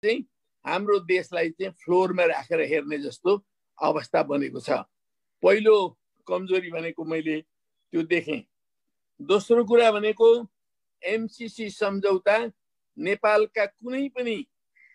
चाहिँ हाम्रो देशलाई चाहिँ फ्लोरमा राखेर हेर्ने जस्तो अवस्था बनेको छ। पहिलो कमजोरी भनेको मैले त्यो देखेँ। दोस्रो कुरा भनेको एमसीसी सम्झौता नेपालका कुनै पनि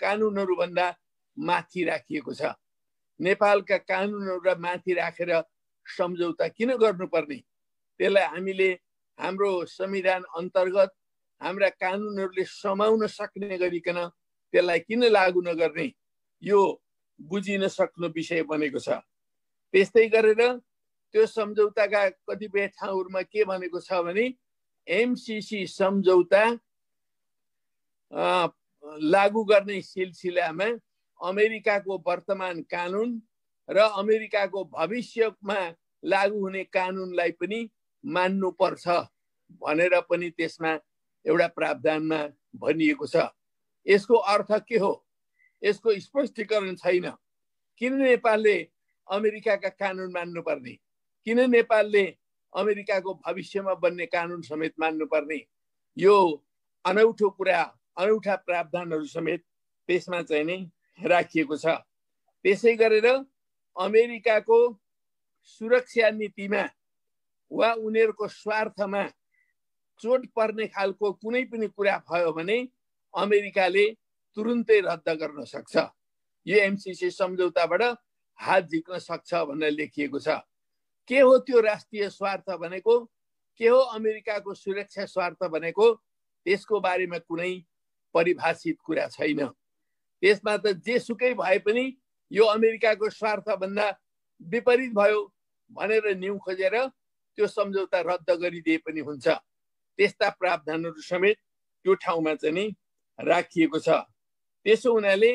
कानुनहरूभन्दा माथि राखिएको छ। नेपालका कानुनहरूलाई माथि राखेर सम्झौता किन गर्नुपर्ने? त्यसलाई हामीले हाम्रो संविधान अन्तर्गत हाम्रा कानुनहरूले समाउन सक्ने गरिकन त्यसलाई किन लागू नगर्ने? यो बुझिन सक्नु विषय बनेको छ। त्यस्तै गरेर त्यो सम्झौताका कतिपय ठाउँहरूमा के भनेको छ भने एमसीसी सम्झौता लागू गर्ने सिलसिलामा अमेरिकाको वर्तमान कानुन र अमेरिकाको भविष्यमा लागू हुने कानुनलाई पनि मान्नुपर्छ भनेर पनि त्यसमा एउटा प्रावधानमा भनिएको छ। यसको अर्थ के हो? यसको स्पष्टीकरण छैन। किन नेपालले अमेरिकाका कानुन मान्नुपर्ने? किन नेपालले अमेरिकाको भविष्यमा बन्ने कानुन समेत मान्नुपर्ने? यो अनौठो कुरा, अनौठा प्रावधानहरू समेत त्यसमा चाहिँ नै राखिएको छ। त्यसै गरेर अमेरिकाको सुरक्षा नीतिमा वा उनीहरूको स्वार्थमा चोट पर्ने खालको कुनै पनि कुरा भयो भने अमेरिकाले तुरुन्तै रद्द गर्न सक्छ। यो एमसीसी सम्झौताबाट हात झिक्न सक्छ भनेर लेखिएको छ। के हो त्यो राष्ट्रिय स्वार्थ भनेको? के हो अमेरिकाको सुरक्षा स्वार्थ भनेको? त्यसको बारेमा कुनै परिभाषित कुरा छैन। त्यसमा त जेसुकै भए पनि यो अमेरिकाको स्वार्थभन्दा विपरीत भयो भनेर न्यु खोजेर त्यो सम्झौता रद्द गरिदिए पनि हुन्छ। त्यस्ता प्रावधानहरू समेत त्यो ठाउँमा चाहिँ नि राखिएको छ। त्यसो हुनाले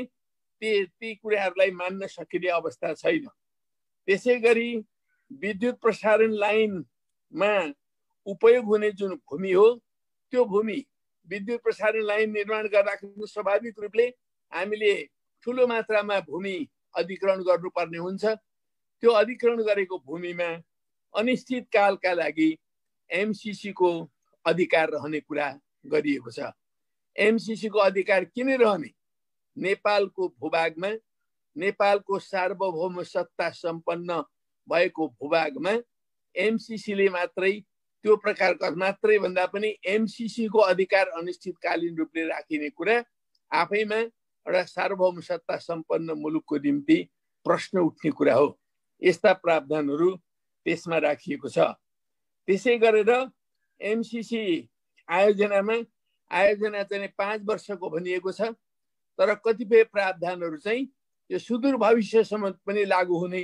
ती कुराहरूलाई मान्न सकिने अवस्था छैन। त्यसै गरी विद्युत प्रसारण लाइनमा उपयोग हुने जुन भूमि हो त्यो भूमि विद्युत प्रसारण लाइन निर्माण गर्दाखेरि स्वाभाविक रूपले हामीले ठुलो मात्रामा भूमि अधिग्रहण गर्नुपर्ने हुन्छ। त्यो अधिग्रहण गरेको भूमिमा अनिश्चित कालका लागि एमसीसी को अधिकार रहने कुरा गरिएको छ। एमसीसी को अधिकार किन रहने? नेपालको भूभागमा, नेपालको सार्वभौम सत्ता सम्पन्न भएको भूभागमा एमसीसीले मात्रै त्यो प्रकारका मात्रै भन्दा पनि एमसीसी को अधिकार अनिश्चितकालीन रूपले राखिने कुरा आफैमा एउटा सार्वभौम सत्ता सम्पन्न मुलुकको निम्ति प्रश्न उठ्ने कुरा हो। यस्ता प्रावधानहरू त्यसमा राखिएको छ। त्यसै गरेर एमसीसी आयोजना चाहिँ 5 वर्षको भनिएको छ। तर कतिपय प्रावधानहरू चाहिँ यो सुदूर भविष्यसम्म पनि लागू हुने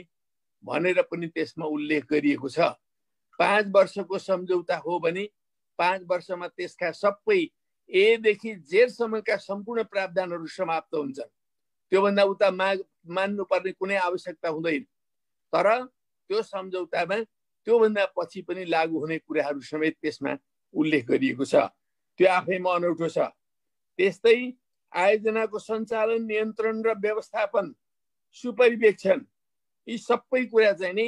भनेर पनि त्यसमा उल्लेख गरिएको छ। 5 वर्षको सम्झौता हो भने 5 वर्षमा त्यसका सबै ए देखि जेड सम्मका सम्पूर्ण प्रावधानहरू समाप्त हुन्छन्। त्योभन्दा उता मान्नुपर्ने कुनै आवश्यकता हुँदैन। तर त्यो सम्झौतामा त्योभन्दा पछि पनि लागू हुने कुराहरू समेत त्यसमा उल्लेख गरिएको छ। त्यो आफैमा अनौठो छ। त्यस्तै आयोजनाको सञ्चालन, नियन्त्रण र व्यवस्थापन, सुपरिवेक्षण यी सबै कुरा चाहिँ नि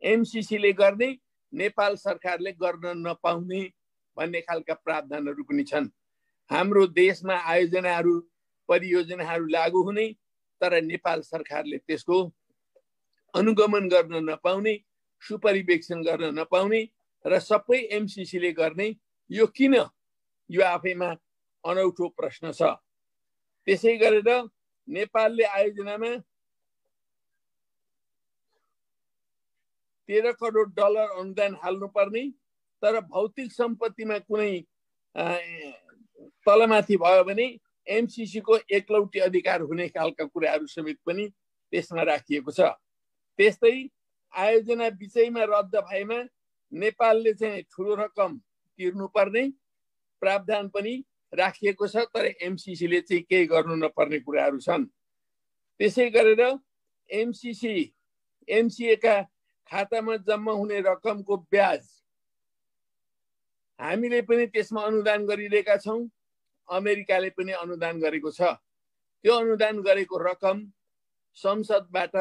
एमसीसीले गर्ने नेपाल सरकारले गर्न नपाउने भन्ने खालका प्रावधानहरू पनि छन्। हाम्रो देशमा आयोजनाहरू, परियोजनाहरू लागू हुने तर नेपाल सरकारले त्यसको अनुगमन गर्न नपाउने, सुपरिवेक्षण गर्न नपाउने र सबै एमसीसीले गर्ने, यो किन? यो आफैमा अनौठो प्रश्न छ। त्यसै गरेर नेपालले आयोजनामा $13 करोड अनुदान हाल्नुपर्ने, तर भौतिक सम्पत्तिमा कुनै तलमाथि भयो भने एमसीसी को एकलौटी अधिकार हुने खालका कुराहरू समेत पनि त्यसमा राखिएको छ। त्यस्तै आयोजना बिचैमा रद्द भएमा नेपालले चाहिँ ठुलो रकम तिर्नुपर्ने प्रावधान पनि राखिएको छ। तर एमसीसीले चाहिँ केही गर्नु नपर्ने कुराहरू छन्। त्यसै गरेर एमसीए का खातामा जम्मा हुने रकमको ब्याज हामीले पनि त्यसमा अनुदान गरिरहेका छौँ। अमेरिकाले पनि अनुदान गरेको छ। त्यो अनुदान गरेको रकम संसदबाट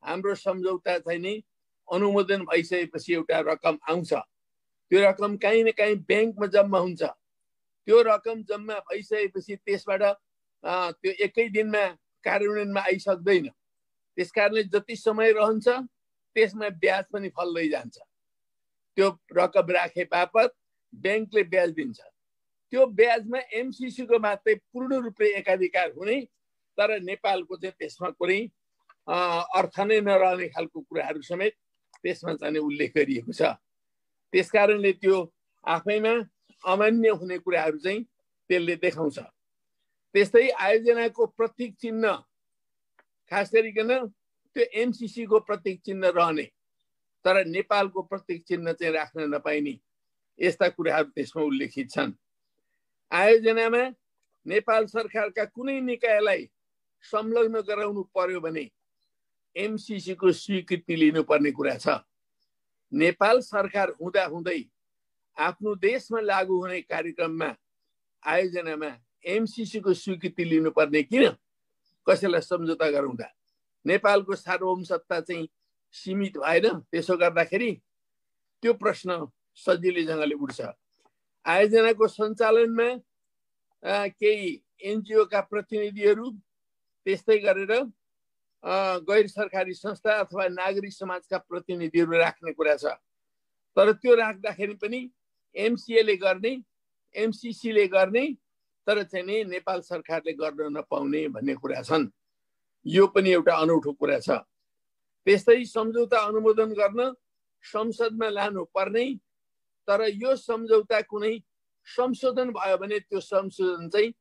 हाम्रो सम्झौता चाहिँ नि अनुमोदन भइसकेपछि एउटा रकम आउँछ। त्यो रकम कहीँ न कहीँ ब्याङ्कमा जम्मा हुन्छ। त्यो रकम जम्मा भइसकेपछि त्यसबाट त्यो एकै दिनमा कार्यान्वयनमा आइसक्दैन। त्यसकारणले जति समय रहन्छ त्यसमा ब्याज पनि फल्दै जान्छ। त्यो रकम राखे बापत ब्याङ्कले ब्याज दिन्छ। त्यो ब्याजमा एमसीसीको मात्रै पूर्ण रूपले एकाधिकार हुने, तर नेपालको चाहिँ त्यसमा कुनै अर्थ नै नरहने खालको कुराहरू समेत त्यसमा चाहिँ उल्लेख गरिएको छ। त्यसकारणले त्यो आफैमा अमान्य हुने कुराहरू चाहिँ त्यसले देखाउँछ। त्यस्तै आयोजनाको प्रतीक चिन्ह, खास गरिकन त्यो एमसीसीको प्रतीक चिन्ह रहने तर नेपालको प्रतीक चिन्ह चाहिँ राख्न नपाइने, यस्ता कुराहरू त्यसमा उल्लेखित छन्। आयोजनामा नेपाल सरकारका कुनै निकायलाई संलग्न गराउनु पर्यो भने एमसीसीको स्वीकृति लिनुपर्ने कुरा छ। नेपाल सरकार हुँदाहुँदै आफ्नो देशमा लागू हुने कार्यक्रममा आयोजनामा एमसीसीको स्वीकृति लिनुपर्ने किन? कसैलाई सम्झौता गराउँदा नेपालको सार्वभौम सत्ता चाहिँ सीमित भएन? त्यसो गर्दाखेरि त्यो प्रश्न सजिलैसँगले उठ्छ। आयोजनाको सञ्चालनमा केही एनजिओका प्रतिनिधिहरू, त्यस्तै गरेर गैर सरकारी संस्था अथवा नागरिक समाजका प्रतिनिधिहरू राख्ने कुरा छ। तर त्यो राख्दाखेरि पनि एमसीएले गर्ने, एमसीसीले गर्ने, तर चाहिँ नि नेपाल सरकारले गर्न नपाउने भन्ने कुरा छन्। यो पनि एउटा अनौठो कुरा छ। त्यस्तै सम्झौता अनुमोदन गर्न संसदमा लानु पर्ने, तर यो सम्झौता कुनै संशोधन भयो भने त्यो संशोधन चाहिँ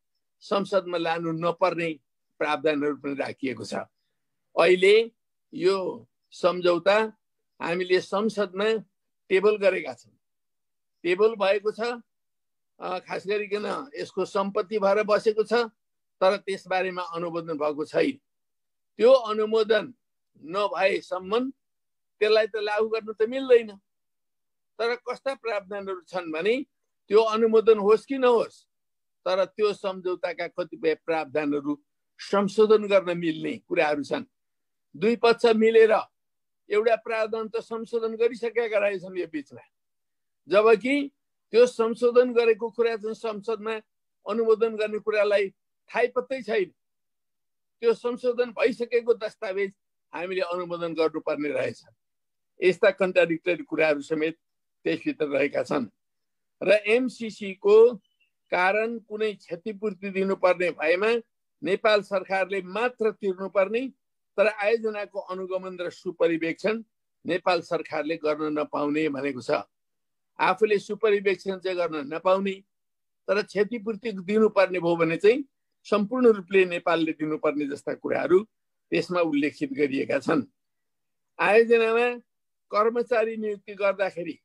संसदमा लानु नपर्ने प्रावधानहरू पनि राखिएको छ। अहिले यो सम्झौता हामीले संसदमा टेबल गरेका छौँ। टेबल भएको छ, खास गरिकन यसको सम्पत्ति भएर बसेको छ, तर त्यसबारेमा अनुमोदन भएको छैन। त्यो अनुमोदन नभएसम्म त्यसलाई त लागू गर्न त मिल्दैन। तर कस्ता प्रावधानहरू छन् भने त्यो अनुमोदन होस् कि नहोस्, तर त्यो सम्झौताका कतिपय प्रावधानहरू संशोधन गर्न मिल्ने कुराहरू छन्। दुई पक्ष मिलेर एउटा प्रावधान त संशोधन गरिसकेका रहेछन् यो बिचमा, जबकि त्यो संशोधन गरेको कुरा चाहिँ संसदमा अनुमोदन गर्ने कुरालाई थाहै पत्तै छैन। त्यो संशोधन भइसकेको दस्तावेज हामीले अनुमोदन गर्नुपर्ने रहेछ। यस्ता कन्ट्राडिक्टरी कुराहरू समेत त्यसभित्र रहेका छन्। र एमसीसीको कारण कुनै क्षतिपूर्ति दिनुपर्ने भएमा नेपाल सरकारले मात्र तिर्नुपर्ने, तर आयोजनाको अनुगमन र सुपरिवेक्षण नेपाल सरकारले गर्न नपाउने भनेको छ। आफूले सुपरिवेक्षण चाहिँ गर्न नपाउने, तर क्षतिपूर्ति दिनुपर्ने भयो भने चाहिँ सम्पूर्ण रूपले नेपालले दिनुपर्ने जस्ता कुराहरू त्यसमा उल्लेखित गरिएका छन्। आयोजनामा कर्मचारी नियुक्ति गर्दाखेरि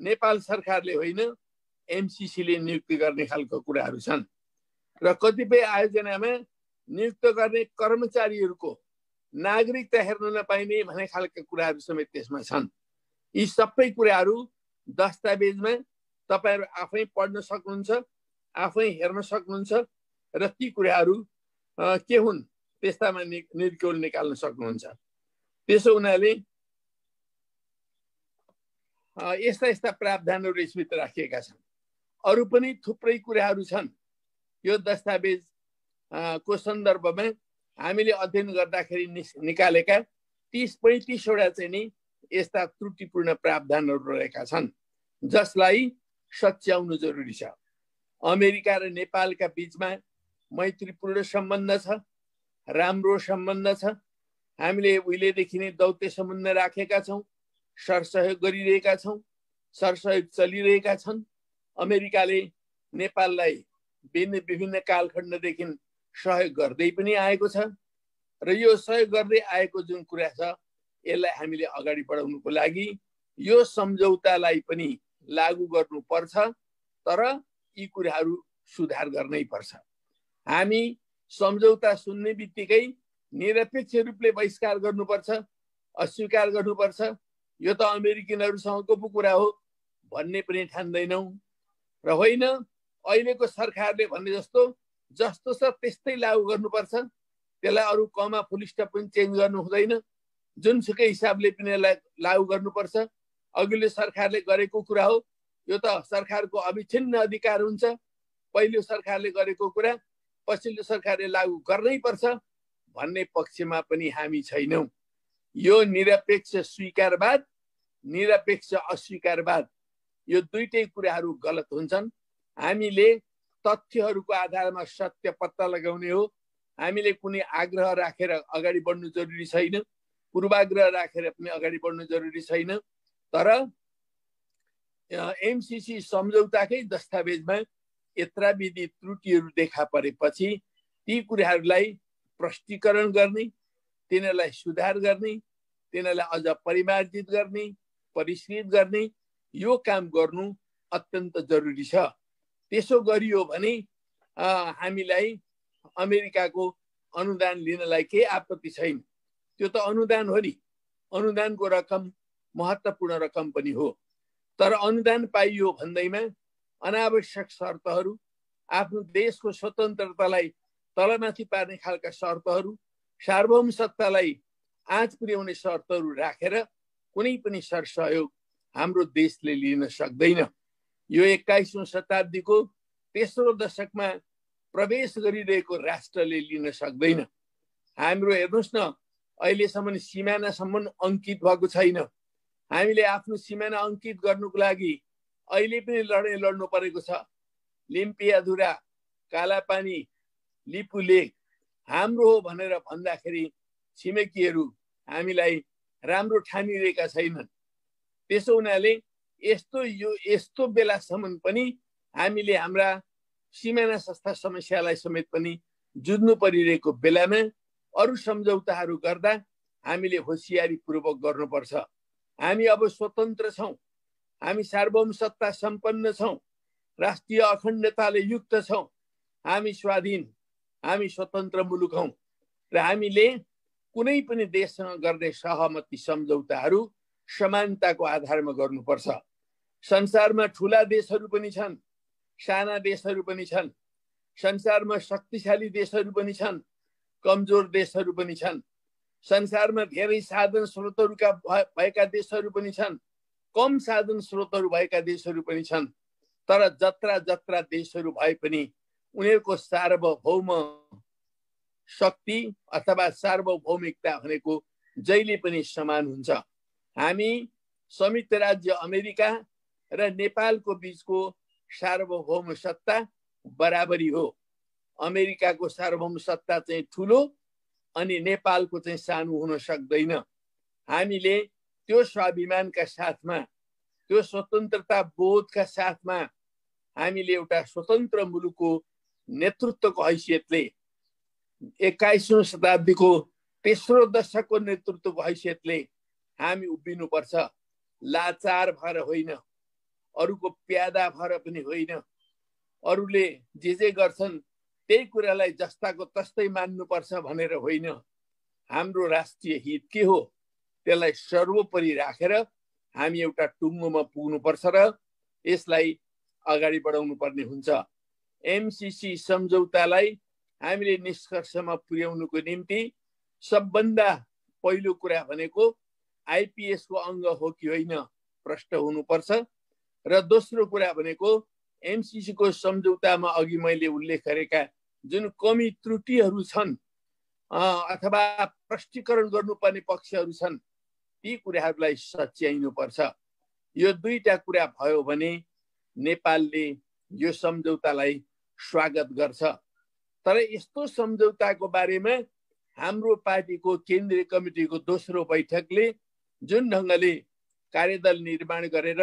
नेपाल सरकारले होइन, एमसीसीले नियुक्ति गर्ने खालको कुराहरू छन्। र कतिपय आयोजनामा नियुक्त गर्ने कर्मचारीहरूको नागरिकता हेर्न नपाइने भन्ने खालका कुराहरू समेत त्यसमा छन्। यी सबै कुराहरू दस्तावेजमा तपाईहरु आफै पढ्न सक्नुहुन्छ, आफै हेर्न सक्नुहुन्छ र ती कुराहरू के हुन् त्यस्तामा निचोड निकाल्न सक्नुहुन्छ। त्यसो हुनाले यस्ता प्रावधानहरू यसभित्र राखिएका छन्। अरू पनि थुप्रै कुराहरू छन्। यो दस्तावेज को सन्दर्भमा हामीले अध्ययन गर्दाखेरि निकालेका 30-35 वटा चाहिँ नि यस्ता त्रुटिपूर्ण प्रावधानहरू रहेका छन्, जसलाई सच्याउनु जरुरी छ। अमेरिका र नेपालका बीचमा मैत्रीपूर्ण सम्बन्ध छ, राम्रो सम्बन्ध छ। हामीले उहिलेदेखि नै दौत्य सम्बन्ध राखेका छौँ, सरसहयोग गरिरहेका छौँ, सरसहयोग चलिरहेका छन्। अमेरिकाले नेपाललाई विभिन्न कालखण्डदेखि सहयोग गर्दै पनि आएको छ र यो सहयोग गर्दै आएको जुन कुरा छ यसलाई हामीले अगाडि बढाउनुको लागि यो सम्झौतालाई पनि लागू गर्नुपर्छ, तर यी कुराहरू सुधार गर्नै पर्छ। हामी सम्झौता सुन्ने बित्तिकै निरपेक्ष रूपले बहिष्कार गर्नुपर्छ, अस्वीकार गर्नुपर्छ, यो त अमेरिकनहरूसँगको पो कुरा हो भन्ने पनि ठान्दैनौँ। र होइन अहिलेको सरकारले भन्ने जस्तो जस्तो छ त्यस्तै लागू गर्नुपर्छ, त्यसलाई अरू कमा फुल स्टप पनि चेन्ज गर्नु हुँदैन, जुनसुकै हिसाबले पनि यसलाई लागू गर्नुपर्छ। अघिल्लो सरकारले गरेको कुरा हो यो त सरकारको अविच्छिन्न अधिकार हुन्छ। पहिलो सरकारले गरेको कुरा पछिल्लो सरकारले लागू गर्नै पर्छ भन्ने पक्षमा पनि हामी छैनौँ। यो निरपेक्ष स्वीकारवाद, निरपेक्ष अस्वीकारवाद, यो दुईटै कुराहरू गलत हुन्छन्। हामीले तथ्यहरूको आधारमा सत्य पत्ता लगाउने हो। हामीले कुनै आग्रह राखेर अगाडि बढ्नु जरुरी छैन, पूर्वाग्रह राखेर पनि अगाडि बढ्नु जरुरी छैन। तर एमसीसी सम्झौताकै दस्तावेजमा यत्राविधि त्रुटिहरू देखा परेपछि ती कुराहरूलाई प्रष्टीकरण गर्ने, तिनीहरूलाई सुधार गर्ने, तिनीहरूलाई अझ परिमार्जित गर्ने, परिष्कृत गर्ने, यो काम गर्नु अत्यन्त जरुरी छ। त्यसो गरियो भने हामीलाई अमेरिकाको अनुदान लिनलाई केही आपत्ति छैन। त्यो त अनुदान हो नि, अनुदानको रकम महत्त्वपूर्ण रकम पनि हो। तर अनुदान पाइयो भन्दैमा अनावश्यक शर्तहरू, आफ्नो देशको स्वतन्त्रतालाई तलमाथि पार्ने खालका शर्तहरू, सार्वभौमसत्तालाई आँच पुर्याउने शर्तहरू राखेर कुनै पनि सरसहयोग हाम्रो देशले लिन सक्दैन। यो 21औं शताब्दीको तेस्रो दशकमा प्रवेश गरिरहेको राष्ट्रले लिन सक्दैन। हाम्रो हेर्नुहोस् न, अहिलेसम्म सिमानासम्म अङ्कित भएको छैन। हामीले आफ्नो सिमाना अङ्कित गर्नुको लागि अहिले पनि लडाइँ लड्नु परेको छ। लिम्पियाधुरा, कालापानी, लिपु लेक हाम्रो हो भनेर भन्दाखेरि छिमेकीहरू हामीलाई राम्रो ठानिरहेका छैनन्। त्यसो हुनाले यस्तो बेलासम्म पनि हामीले हाम्रा सिमाना संस्था समस्यालाई समेत पनि जुझ्नु परिरहेको बेलामा अरू सम्झौताहरू गर्दा हामीले होसियारीपूर्वक गर्नुपर्छ। हामी अब स्वतन्त्र छौँ, हामी सार्वभौम सत्ता सम्पन्न छौँ, राष्ट्रिय अखण्डताले युक्त छौँ, हामी स्वाधीन, हामी स्वतन्त्र मुलुक हौँ र हामीले कुनै पनि देशसँग गर्ने सहमति सम्झौताहरू समानताको आधारमा गर्नुपर्छ। संसारमा ठुला देशहरू पनि छन्, साना देशहरू पनि छन्, संसारमा शक्तिशाली देशहरू पनि छन्, कमजोर देशहरू पनि छन्, संसारमा धेरै साधन स्रोतहरूका भएका देशहरू पनि छन्, कम साधन स्रोतहरू भएका देशहरू पनि छन्। तर जत्रा जत्रा देशहरू भए पनि उनीहरूको सार्वभौम शक्ति अथवा सार्वभौमिकता भनेको जहिले पनि समान हुन्छ। हामी संयुक्त राज्य अमेरिका र नेपालको बीचको सार्वभौम सत्ता बराबरी हो। अमेरिकाको सार्वभौम सत्ता चाहिँ ठुलो अनि नेपालको चाहिँ सानो हुन सक्दैन। हामीले त्यो स्वाभिमानका साथमा, त्यो स्वतन्त्रता बोधका साथमा हामीले एउटा स्वतन्त्र मुलुकको नेतृत्वको हैसियतले 21औं शताब्दीको तेस्रो दशकको नेतृत्वको हैसियतले हामी उभिनुपर्छ। लाचार भएर होइन, अरूको प्यादा भएर पनि होइन, अरूले जे गर्छन् त्यही कुरालाई जस्ताको तस्तै मान्नुपर्छ भनेर होइन। हाम्रो राष्ट्रिय हित के हो त्यसलाई सर्वोपरि राखेर हामी एउटा टुङ्गोमा पुग्नुपर्छ र यसलाई अगाडि बढाउनु पर्ने हुन्छ। एमसीसी सम्झौतालाई हामीले निष्कर्षमा पुर्याउनुको निम्ति सबभन्दा पहिलो कुरा भनेको आइपीएस को अङ्ग हो कि होइन प्रश्न हुनुपर्छ र दोस्रो कुरा भनेको एमसीसी को सम्झौतामा अघि मैले उल्लेख गरेका जुन कमी त्रुटिहरू छन् अथवा प्रष्टीकरण गर्नुपर्ने पक्षहरू छन् ती कुराहरूलाई सच्याइनुपर्छ। यो दुईटा कुरा भयो भने नेपालले यो सम्झौतालाई स्वागत गर्छ। तर यस्तो सम्झौताको बारेमा हाम्रो पार्टीको केन्द्रीय कमिटीको दोस्रो बैठकले जुन ढङ्गले कार्यदल निर्माण गरेर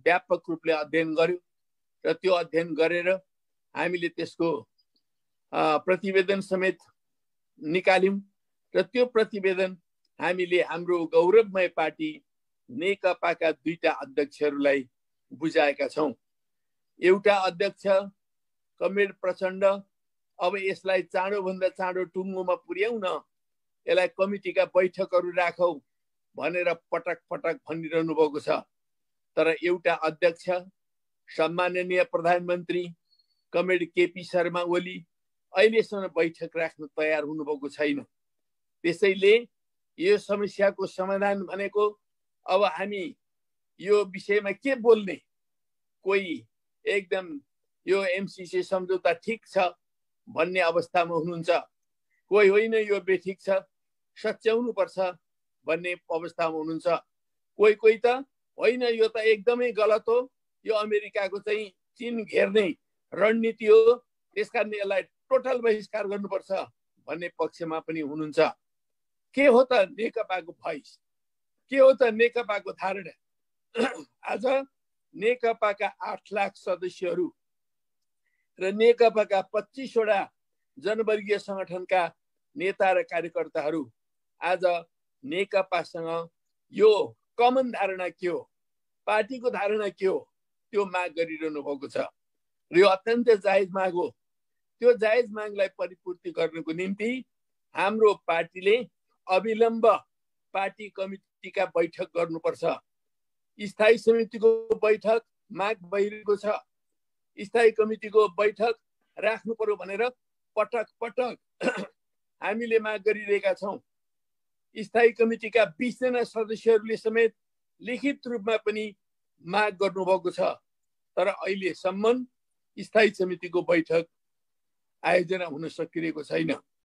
व्यापक रूपले अध्ययन गर्यो र त्यो अध्ययन गरेर हामीले त्यसको प्रतिवेदन समेत निकाल्यौं र त्यो प्रतिवेदन हामीले हाम्रो गौरवमय पार्टी नेकपाका दुईटा अध्यक्षहरूलाई बुझाएका छौं। एउटा अध्यक्ष कमरेड प्रचण्ड अब यसलाई चाँडोभन्दा चाँडो टुङ्गोमा पुर्याउन यसलाई कमिटीका बैठकहरू राखौं भनेर पटक पटक भनिरहनु भएको छ। तर एउटा अध्यक्ष सम्माननीय प्रधानमन्त्री कमरेड केपी शर्मा ओली अहिलेसम्म बैठक राख्न तयार हुनुभएको छैन। त्यसैले यो समस्याको समाधान भनेको अब हामी यो विषयमा के बोल्ने, कोही एकदम यो एमसीसी सम्झौता ठिक छ भन्ने अवस्थामा हुनुहुन्छ, कोही होइन यो बेठिक छ सच्याउनु पर्छ भन्ने अवस्थामा हुनुहुन्छ, कोही कोही त होइन यो त एकदमै गलत हो, यो अमेरिकाको चाहिँ चीन घेर्ने रणनीति हो, त्यसकारण यसलाई टोटल बहिष्कार गर्नुपर्छ भन्ने पक्षमा पनि हुनुहुन्छ। के हो त नेकपाको भोइस, के हो त नेकपाको धारणा? आज नेकपाका 8 लाख सदस्यहरू र नेकपाका 25 वटा जनवर्गीय संगठनका नेता र कार्यकर्ताहरू आज नेकपासँग यो कमन धारणा के हो, पार्टीको धारणा के हो, त्यो माग गरिरहनु भएको छ र यो अत्यन्त जायज माग हो। त्यो जायज मागलाई परिपूर्ति गर्नको निम्ति हाम्रो पार्टीले अविलम्ब पार्टी कमिटीका बैठक गर्नुपर्छ। स्थायी समितिको बैठक माग भइरहेको छ, स्थायी कमिटीको बैठक राख्नु पर्यो भनेर पटक पटक हामीले माग गरिरहेका छौँ। स्थायी कमिटीका 20 जना सदस्यहरूले समेत लिखित रूपमा पनि माग गर्नुभएको छ, तर अहिलेसम्म स्थायी समितिको बैठक आयोजना हुन सकिरहेको छैन।